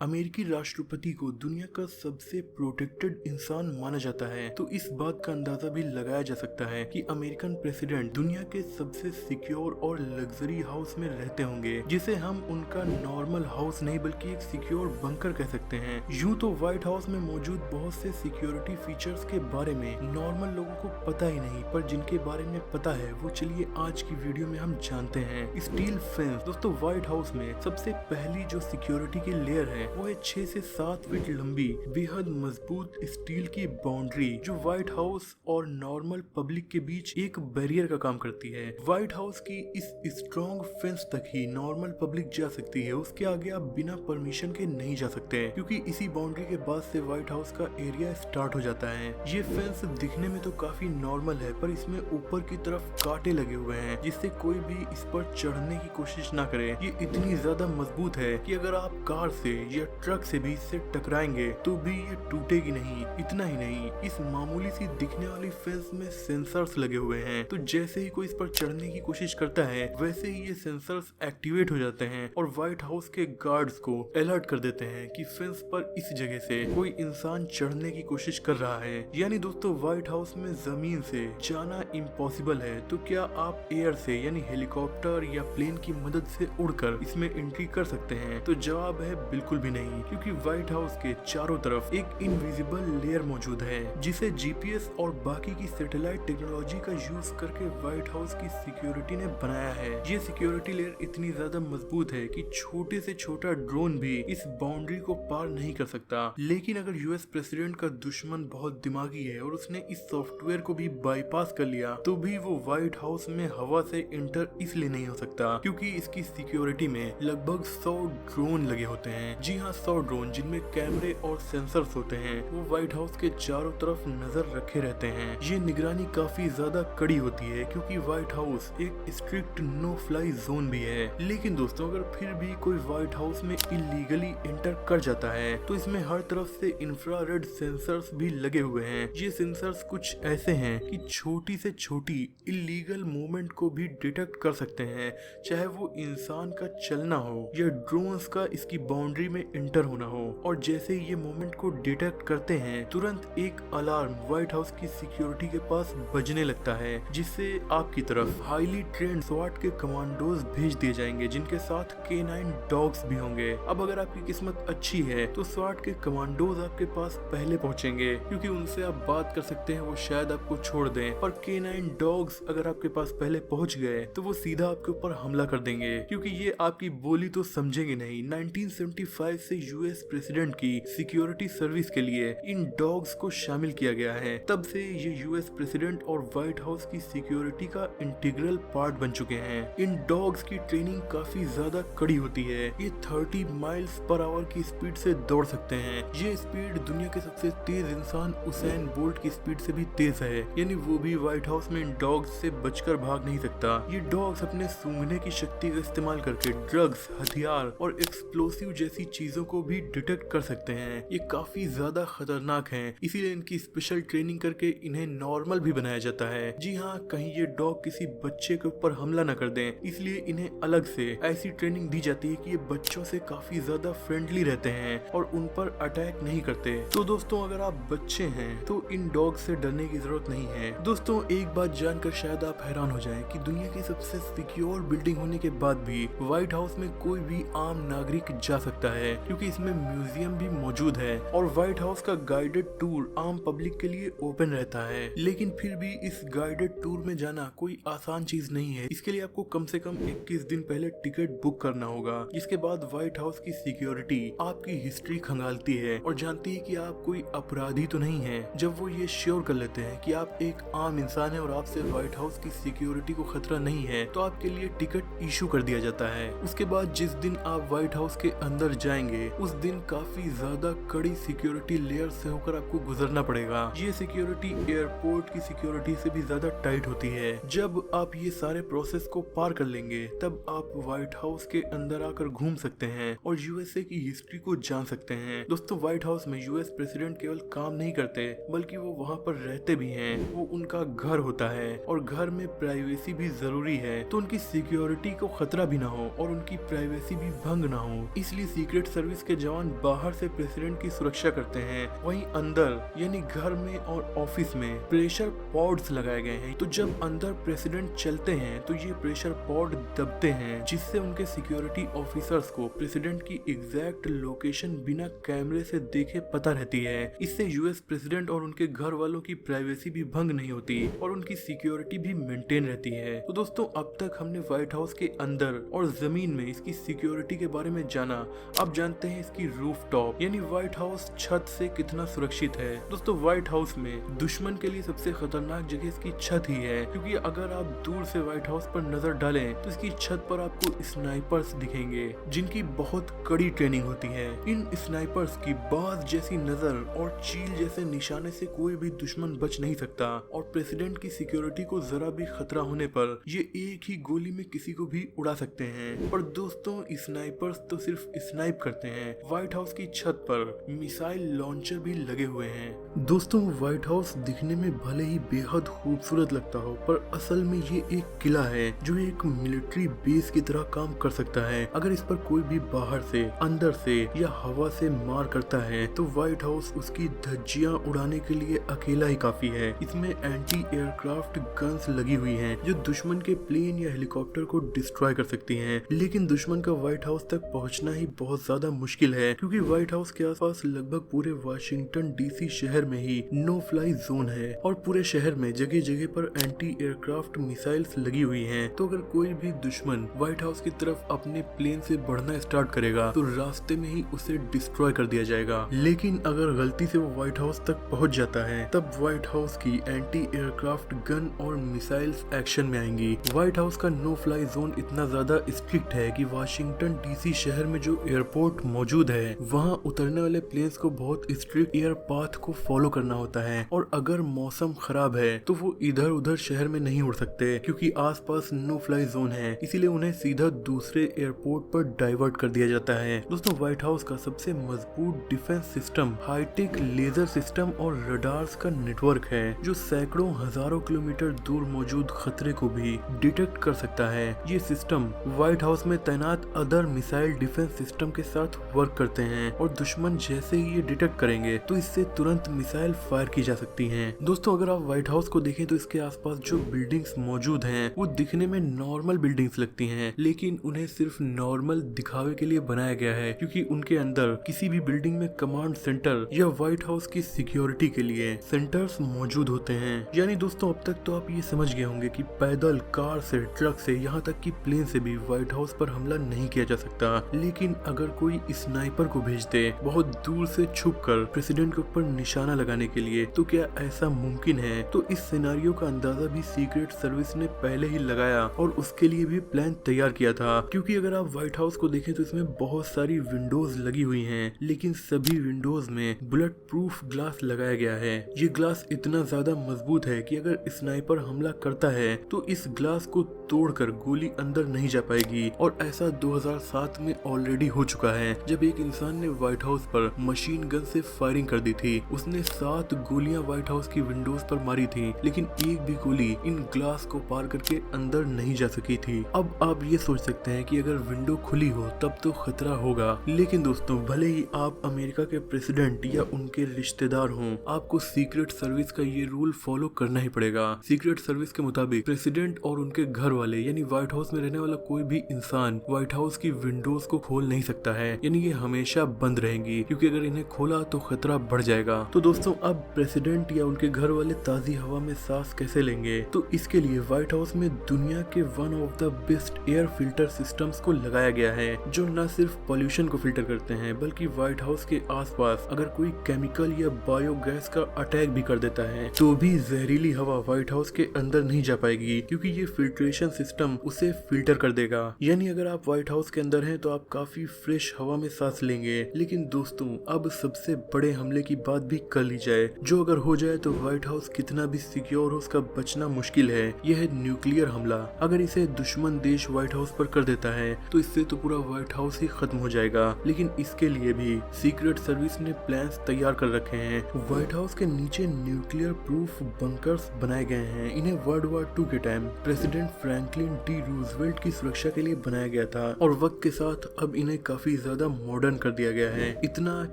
अमेरिकी राष्ट्रपति को दुनिया का सबसे प्रोटेक्टेड इंसान माना जाता है, तो इस बात का अंदाजा भी लगाया जा सकता है कि अमेरिकन प्रेसिडेंट दुनिया के सबसे सिक्योर और लग्जरी हाउस में रहते होंगे, जिसे हम उनका नॉर्मल हाउस नहीं बल्कि एक सिक्योर बंकर कह सकते हैं। यूं तो व्हाइट हाउस में मौजूद बहुत से सिक्योरिटी फीचर्स के बारे में नॉर्मल लोगों को पता ही नहीं, पर जिनके बारे में पता है वो चलिए आज की वीडियो में हम जानते हैं। Steel fence. दोस्तों, व्हाइट हाउस में सबसे पहली जो सिक्योरिटी की लेयर है वो है 6 से 7 फीट लंबी बेहद मजबूत स्टील की बाउंड्री, जो व्हाइट हाउस और नॉर्मल पब्लिक के बीच एक बैरियर का काम करती है। व्हाइट हाउस की इस स्ट्रॉन्ग फेंस तक ही नॉर्मल पब्लिक जा सकती है, उसके आगे आप बिना परमिशन के नहीं जा सकते, क्योंकि इसी बाउंड्री के बाद से व्हाइट हाउस का एरिया स्टार्ट हो जाता है। ये फेंस दिखने में तो काफी नॉर्मल है, पर इसमें ऊपर की तरफ कांटे लगे हुए हैं, जिससे कोई भी इस पर चढ़ने की कोशिश ना करे। ये इतनी ज्यादा मजबूत है कि अगर आप कार से या ट्रक से भी इससे टकराएंगे तो भी ये टूटेगी नहीं। इतना ही नहीं, इस मामूली सी दिखने वाली फेंस में सेंसर्स लगे हुए हैं, तो जैसे ही कोई इस पर चढ़ने की कोशिश करता है वैसे ही ये सेंसर्स एक्टिवेट हो जाते हैं और व्हाइट हाउस के गार्ड्स को अलर्ट कर देते हैं कि फेंस पर इस जगह से कोई इंसान चढ़ने की कोशिश कर रहा है। यानी दोस्तों, व्हाइट हाउस में जमीन से जाना इम्पॉसिबल है, तो क्या आप एयर से यानी हेलीकॉप्टर या प्लेन की मदद से उड़कर इसमें एंट्री कर सकते हैं? तो जवाब है बिल्कुल भी नहीं, क्योंकि व्हाइट हाउस के चारों तरफ एक इनविजिबल लेयर मौजूद है, जिसे जीपीएस और बाकी की सैटेलाइट टेक्नोलॉजी का यूज करके व्हाइट हाउस की सिक्योरिटी ने बनाया है। ये सिक्योरिटी लेयर इतनी ज्यादा मजबूत है कि छोटे से छोटा ड्रोन भी इस बाउंड्री को पार नहीं कर सकता। लेकिन अगर यूएस प्रेसिडेंट का दुश्मन बहुत दिमागी है और उसने इस सॉफ्टवेयर को भी बाईपास कर लिया, तो भी वो व्हाइट हाउस में हवा से इंटर इसलिए नहीं हो सकता क्योंकि इसकी सिक्योरिटी में लगभग 100 ड्रोन लगे होते हैं। जी हाँ, 100 ड्रोन, जिनमें कैमरे और सेंसर्स होते हैं। वो व्हाइट हाउस के चारों तरफ नजर रखे रहते हैं। ये निगरानी काफी ज्यादा कड़ी होती है, क्योंकि व्हाइट हाउस एक स्ट्रिक्ट नो फ्लाई जोन भी है। लेकिन दोस्तों, अगर फिर भी कोई व्हाइट हाउस में इलीगली एंटर कर जाता है तो इसमें हर तरफ से इंफ्रारेड सेंसर्स भी लगे हुए हैं। ये सेंसर्स कुछ ऐसे हैं कि छोटी से छोटी इलीगल मूवमेंट को भी डिटेक्ट कर सकते हैं, चाहे वो इंसान का चलना हो या ड्रोन्स का इसकी बाउंड्री में इंटर होना हो। और जैसे ही ये मूवमेंट को डिटेक्ट करते हैं, तुरंत एक अलार्म व्हाइट हाउस की सिक्योरिटी के पास बजने लगता है, जिससे आपकी तरफ हाईली ट्रेंड स्वाट के कमांडोज भेज दिए जाएंगे, जिनके साथ K9 डॉग्स भी होंगे। अब अगर आपकी किस्मत अच्छी है तो स्वाट के कमांडोज आपके पास पहले पहुंचेंगे, क्योंकि उनसे आप बात कर सकते हैं, वो शायद आपको छोड़ दें। पर K9 डॉग्स अगर आपके पास पहले पहुंच गए तो वो सीधा आपके ऊपर हमला कर देंगे, क्योंकि ये आपकी बोली तो समझेंगे नहीं। 1975 से यूएस प्रेसिडेंट की सिक्योरिटी सर्विस के लिए इन डॉग्स को शामिल किया गया है। तब से ये यूएस प्रेसिडेंट और व्हाइट हाउस की सिक्योरिटी का इंटीग्रल पार्ट बन चुके हैं। इन डॉग्स की ट्रेनिंग काफी ज्यादा कड़ी होती है। ये 30 माइल्स पर आवर की स्पीड से दौड़ सकते हैं। ये स्पीड दुनिया के सबसे तेज इंसान उसैन बोल्ट की स्पीड से भी तेज है, यानी वो भी व्हाइट हाउस में इन डॉग्स से बचकर भाग नहीं सकता। ये डॉग्स अपने सूंघने की शक्ति का इस्तेमाल करके ड्रग्स, हथियार और एक्सप्लोसिव जैसी चीजों को भी डिटेक्ट कर सकते हैं। ये काफी ज्यादा खतरनाक हैं, इसीलिए इनकी स्पेशल ट्रेनिंग करके इन्हें नॉर्मल भी बनाया जाता है। जी हाँ, कहीं ये डॉग किसी बच्चे के ऊपर हमला न कर दें, इसलिए इन्हें अलग से ऐसी ट्रेनिंग दी जाती है कि ये बच्चों से काफी ज्यादा फ्रेंडली रहते हैं और उन पर अटैक नहीं करते। तो दोस्तों, अगर आप बच्चे हैं तो इन डॉग से डरने की जरूरत नहीं है। दोस्तों, एक बात जानकर शायद आप हैरान हो जाएं कि दुनिया की सबसे सिक्योर बिल्डिंग होने के बाद भी व्हाइट हाउस में कोई भी आम नागरिक जा सकता है, क्योंकि इसमें म्यूजियम भी मौजूद है और व्हाइट हाउस का गाइडेड टूर आम पब्लिक के लिए ओपन रहता है। लेकिन फिर भी इस गाइडेड टूर में जाना कोई आसान चीज नहीं है। इसके लिए आपको कम से कम 21 दिन पहले टिकट बुक करना होगा, जिसके बाद व्हाइट हाउस की सिक्योरिटी आपकी हिस्ट्री खंगालती है और जानती है कि आप कोई अपराधी तो नहीं है। जब वो ये श्योर कर लेते हैं कि आप एक आम इंसान है और आपसे व्हाइट हाउस की सिक्योरिटी को खतरा नहीं है, तो आपके लिए टिकट इशू कर दिया जाता है। उसके बाद जिस दिन आप व्हाइट हाउस के अंदर जाएंगे, उस दिन काफी ज्यादा कड़ी सिक्योरिटी लेयर से होकर आपको गुजरना पड़ेगा। ये सिक्योरिटी एयरपोर्ट की सिक्योरिटी से भी ज्यादा टाइट होती है। जब आप ये सारे प्रोसेस को पार कर लेंगे, तब आप व्हाइट हाउस के अंदर आकर घूम सकते हैं और यूएसए की हिस्ट्री को जान सकते हैं। दोस्तों, व्हाइट हाउस में यूएस प्रेसिडेंट केवल काम नहीं करते, बल्कि वो वहाँ पर रहते भी हैं। वो उनका घर होता है और घर में प्राइवेसी भी जरूरी है, तो उनकी सिक्योरिटी को खतरा भी ना हो और उनकी प्राइवेसी भी भंग ना हो। इसलिए सीक्रेट सर्विस के जवान बाहर से प्रेसिडेंट की सुरक्षा करते हैं, वहीं अंदर यानी घर में और ऑफिस में प्रेशर पॉड्स लगाए गए हैं। तो जब अंदर प्रेसिडेंट चलते हैं तो ये प्रेशर पॉड दबते हैं, जिससे उनके सिक्योरिटी ऑफिसर्स को प्रेसिडेंट की एग्जैक्ट लोकेशन बिना कैमरे से देखे पता रहती है। इससे यूएस प्रेसिडेंट और उनके घर वालों की प्राइवेसी भी भंग नहीं होती और उनकी सिक्योरिटी भी मेंटेन रहती है। तो दोस्तों, अब तक हमने व्हाइट हाउस के अंदर और जमीन में इसकी सिक्योरिटी के बारे में जाना। अब जानते हैं इसकी रूफटॉप यानी व्हाइट हाउस छत से कितना सुरक्षित है। दोस्तों, व्हाइट हाउस में दुश्मन के लिए सबसे खतरनाक जगह इसकी छत ही है, क्योंकि अगर आप दूर से व्हाइट हाउस पर नजर डालें तो इसकी छत पर आपको स्नाइपर्स दिखेंगे, जिनकी बहुत कड़ी ट्रेनिंग होती है। इन स्नाइपर्स की बाज जैसी नजर और चील जैसे निशाने से कोई भी दुश्मन बच नहीं सकता और प्रेसिडेंट की सिक्योरिटी को जरा भी खतरा होने पर ये एक ही गोली में किसी को भी उड़ा सकते हैं। पर दोस्तों, स्नाइपर्स तो सिर्फ स्नाइप करते हैं, व्हाइट हाउस की छत पर मिसाइल लॉन्चर भी लगे हुए हैं। दोस्तों, व्हाइट हाउस दिखने में भले ही बेहद खूबसूरत लगता हो, पर असल में ये एक किला है जो एक मिलिट्री बेस की तरह काम कर सकता है। अगर इस पर कोई भी बाहर से, अंदर से या हवा से मार करता है तो व्हाइट हाउस उसकी धज्जियां उड़ाने के लिए अकेला ही काफी है। इसमें एंटी एयरक्राफ्ट गन्स लगी हुई हैं जो दुश्मन के प्लेन या हेलीकॉप्टर को डिस्ट्रॉय कर सकती हैं। लेकिन दुश्मन का व्हाइट हाउस तक पहुंचना ही बहुत ज्यादा मुश्किल है, क्योंकि व्हाइट हाउस के आसपास लगभग पूरे वाशिंगटन डीसी शहर में ही नो फ्लाई जोन है और पूरे शहर में जगह जगह पर एंटी एयरक्राफ्ट मिसाइल्स लगी हुई हैं। तो अगर कोई भी दुश्मन व्हाइट हाउस की तरफ अपने प्लेन से बढ़ना स्टार्ट करेगा तो रास्ते में ही उसे डिस्ट्रॉय कर दिया जाएगा। लेकिन अगर गलती से वो व्हाइट हाउस तक पहुंच जाता है तब व्हाइट हाउस की एंटी एयरक्राफ्ट गन और मिसाइल्स एक्शन में आएंगी। व्हाइट हाउस का नो फ्लाई जोन इतना ज्यादा स्ट्रिक्ट है कि वाशिंगटन डीसी शहर में जो एयरपोर्ट मौजूद है वहां उतरने वाले प्लेन्स को बहुत स्ट्रिक्ट एयर पाथ को फॉलो करना होता है और अगर मौसम खराब है तो वो इधर उधर शहर में नहीं उड़ सकते, क्योंकि आसपास नो फ्लाई जोन है। इसीलिए उन्हें सीधा दूसरे एयरपोर्ट पर डाइवर्ट कर दिया जाता है। दोस्तों, व्हाइट हाउस का सबसे मजबूत defence system high tech laser system और रडार्स का नेटवर्क है जो सैकड़ों हजारों किलोमीटर दूर मौजूद खतरे को भी डिटेक्ट कर सकता है। ये सिस्टम व्हाइट हाउस में तैनात अदर मिसाइल डिफेंस सिस्टम के साथ वर्क करते हैं और दुश्मन जैसे ही ये डिटेक्ट करेंगे तो इससे तुरंत मिसाइल फायर की जा सकती हैं। दोस्तों, अगर आप व्हाइट हाउस को देखें तो इसके आसपास जो बिल्डिंग्स मौजूद हैं वो दिखने में नॉर्मल बिल्डिंग्स लगती हैं, लेकिन उन्हें सिर्फ नॉर्मल दिखावे के लिए बनाया गया है, क्योंकि उनके अंदर किसी भी बिल्डिंग में कमांड सेंटर या व्हाइट हाउस की सिक्योरिटी के लिए सेंटर्स मौजूद होते हैं। यानी दोस्तों, अब तक तो आप ये समझ गए होंगे कि पैदल, कार से, ट्रक से, यहाँ तक कि प्लेन से भी व्हाइट हाउस पर हमला नहीं किया जा सकता। लेकिन अगर कोई स्नाइपर को भेज दे बहुत दूर से छुपकर प्रेसिडेंट के ऊपर निशाना लगाने के लिए, तो क्या ऐसा मुमकिन है? तो इस सिनेरियो का अंदाजा भी सीक्रेट सर्विस ने पहले ही लगाया और उसके लिए भी प्लान तैयार किया था। क्योंकि अगर आप व्हाइट हाउस को देखें तो इसमें बहुत सारी विंडोज लगी हुई हैं, लेकिन सभी विंडोज में बुलेट प्रूफ ग्लास लगाया गया है। ये ग्लास इतना ज्यादा मजबूत है कि अगर स्नाइपर हमला करता है तो इस ग्लास को तोड़कर गोली अंदर नहीं जा पाएगी। और ऐसा 2007 में ऑलरेडी हो चुका है, जब एक इंसान ने व्हाइट हाउस पर मशीन गन से फायरिंग कर दी थी। उसने 7 गोलियां व्हाइट हाउस की विंडोज पर मारी थी, लेकिन एक भी गोली इन ग्लास को पार करके अंदर नहीं जा सकी थी। अब आप ये सोच सकते हैं कि अगर विंडो खुली हो तब तो खतरा होगा, लेकिन दोस्तों, भले ही आप अमेरिका के प्रेसिडेंट या उनके रिश्तेदार हों, आपको सीक्रेट सर्विस का ये रूल फॉलो करना ही पड़ेगा। सीक्रेट सर्विस के मुताबिक प्रेसिडेंट और उनके घर वाले यानी व्हाइट हाउस में रहने वाला कोई भी इंसान व्हाइट हाउस की विंडोज को खोल नहीं सकता है, यानी ये हमेशा बंद रहेंगी, क्योंकि अगर इन्हें खोला तो खतरा बढ़ जाएगा। तो दोस्तों, अब प्रेसिडेंट या उनके घर वाले ताजी हवा में सांस कैसे लेंगे? तो इसके लिए व्हाइट हाउस में दुनिया के one of the best air filter systems को लगाया गया है, जो न सिर्फ पॉल्यूशन को फिल्टर करते हैं बल्कि व्हाइट हाउस के आसपास अगर कोई केमिकल या बायोगैस का अटैक भी कर देता है तो भी जहरीली हवा व्हाइट हाउस के अंदर नहीं जा पाएगी, क्योंकि ये फिल्ट्रेशन सिस्टम उसे फिल्टर कर देगा। यानी अगर आप व्हाइट हाउस के अंदर हैं तो आप काफी फ्रेश हवा में सांस लेंगे। लेकिन दोस्तों, अब सबसे बड़े हमले की बात भी कर ली जाए, जो अगर हो जाए तो व्हाइट हाउस कितना भी सिक्योर हो उसका बचना मुश्किल है। यह है न्यूक्लियर हमला। अगर इसे दुश्मन देश व्हाइट हाउस पर कर देता है तो इससे तो पूरा व्हाइट हाउस ही खत्म हो जाएगा। लेकिन इसके लिए भी सीक्रेट सर्विस ने प्लान्स तैयार कर रखे हैं। व्हाइट हाउस के नीचे न्यूक्लियर प्रूफ बंकर्स बनाए गए हैं। इन्हें वर्ल्ड वॉर 2 के time president Franklin D Roosevelt की सुरक्षा के लिए बनाया गया था और वक्त के साथ अब इन्हें काफी ज्यादा मॉडर्न कर दिया गया है, इतना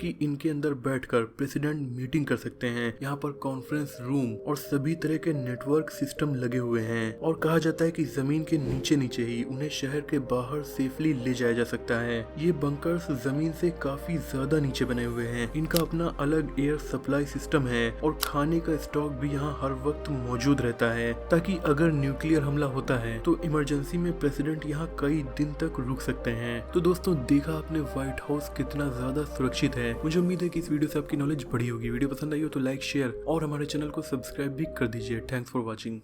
कि इनके अंदर बैठकर प्रेसिडेंट मीटिंग कर सकते हैं। यहाँ पर कॉन्फ्रेंस रूम और सभी तरह के नेटवर्क सिस्टम लगे हुए हैं और कहा जाता है कि जमीन के नीचे नीचे ही उन्हें शहर के बाहर सेफली ले जाया जा सकता है। ये बंकर्स जमीन से काफी ज्यादा नीचे बने हुए हैं। इनका अपना अलग एयर सप्लाई सिस्टम है और खाने का स्टॉक भी यहाँ हर वक्त मौजूद रहता है, ताकि अगर न्यूक्लियर हमला होता है तो इमरजेंसी में प्रेसिडेंट यहाँ कई दिन तक रुक सकते हैं। तो दोस्तों, देखा आपने व्हाइट हाउस कितना ज्यादा सुरक्षित है। मुझे उम्मीद है कि इस वीडियो से आपकी नॉलेज बढ़ी होगी। वीडियो पसंद आई हो तो लाइक, शेयर और हमारे चैनल को सब्सक्राइब भी कर दीजिए। Thanks for watching.